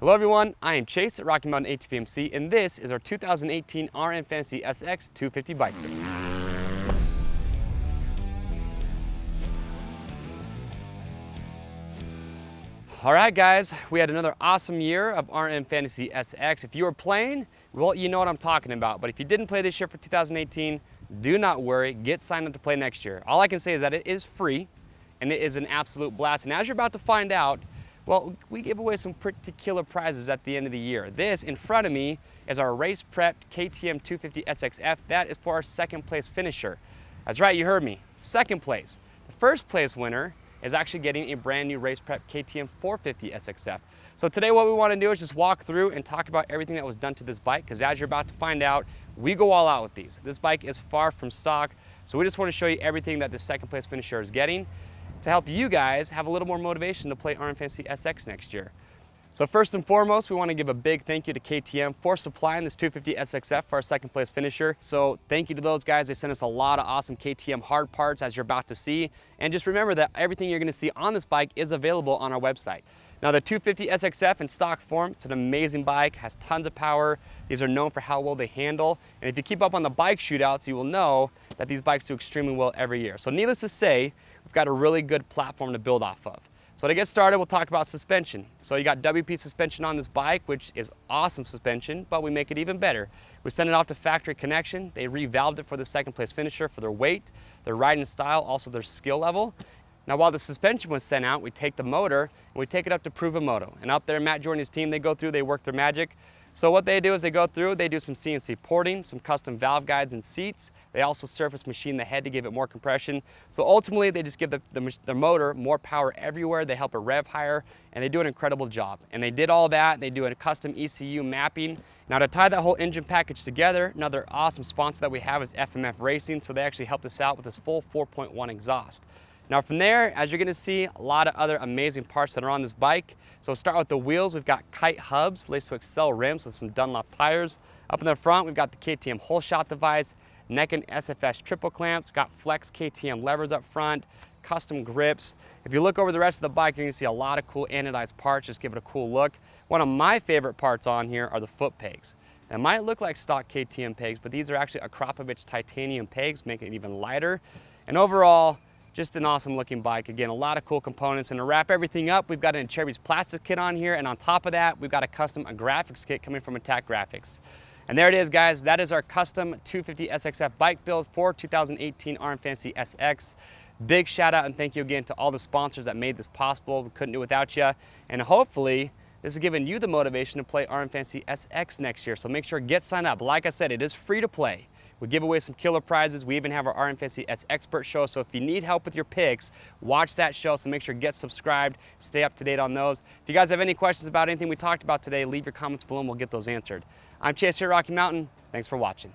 Hello everyone, I am Chase at Rocky Mountain ATVMC, and this is our 2018 RMFantasy SX 250 bike build. All right guys, we had another awesome year of RMFantasy SX. If you were playing, well, you know what I'm talking about. But if you didn't play this year for 2018, do not worry, get signed up to play next year. All I can say is that it is free, and it is an absolute blast. And as you're about to find out, well, we give away some pretty killer prizes at the end of the year. This in front of me is our race prepped KTM 250 SX-F. That is for our second place finisher. That's right, you heard me, second place. The first place winner is actually getting a brand new race prep KTM 450 SX-F. So today what we want to do is just walk through and talk about everything that was done to this bike, because as you're about to find out, we go all out with these. This bike is far from stock, so we just want to show you everything that the second place finisher is getting to help you guys have a little more motivation to play RMFantasy SX next year. So first and foremost, we want to give a big thank you to KTM for supplying this 250 SX-F for our second place finisher. So thank you to those guys. They sent us a lot of awesome KTM hard parts, as you're about to see. And just remember that everything you're going to see on this bike is available on our website. Now the 250 SX-F in stock form, it's an amazing bike, has tons of power. These are known for how well they handle. And if you keep up on the bike shootouts, you will know that these bikes do extremely well every year. So needless to say, we've got a really good platform to build off of. So to get started, we'll talk about suspension. So you got WP suspension on this bike, which is awesome suspension, but we make it even better. We send it off to factory connection. They revalved it for the second place finisher for their weight, their riding style, also their skill level. Now while the suspension was sent out, we take the motor and we take it up to Prova Moto. And up there, Matt Jordan's team, they go through, they work their magic. So what they do is they go through, they do some CNC porting, some custom valve guides and seats. They also surface machine the head to give it more compression. So ultimately, they just give the motor more power everywhere. They help it rev higher, and they do an incredible job. And they did all that. They do a custom ECU mapping. Now to tie that whole engine package together, another awesome sponsor that we have is FMF Racing. So they actually helped us out with this full 4.1 exhaust. Now from there, as you're gonna see, a lot of other amazing parts that are on this bike. So start with the wheels. We've got kite hubs, laced to Excel rims with some Dunlop tires. Up in the front, we've got the KTM whole shot device, neck and SFS triple clamps, got flex KTM levers up front, custom grips. If you look over the rest of the bike, you're gonna see a lot of cool anodized parts, just give it a cool look. One of my favorite parts on here are the foot pegs. They might look like stock KTM pegs, but these are actually Akrapovic titanium pegs, making it even lighter. And overall, just an awesome looking bike. Again, a lot of cool components. And to wrap everything up, we've got an Cherry's plastic kit on here. And on top of that, we've got a custom graphics kit coming from Attack Graphics. And there it is, guys. That is our custom 250 SX-F bike build for 2018 RMFantasy SX. Big shout out and thank you again to all the sponsors that made this possible. We couldn't do it without you. And hopefully, this is giving you the motivation to play RMFantasy SX next year. So make sure to get signed up. Like I said, it is free to play. We give away some killer prizes. We even have our RMFantasy SXpert show. So if you need help with your picks, watch that show. So make sure to get subscribed, stay up to date on those. If you guys have any questions about anything we talked about today, leave your comments below and we'll get those answered. I'm Chase here at Rocky Mountain. Thanks for watching.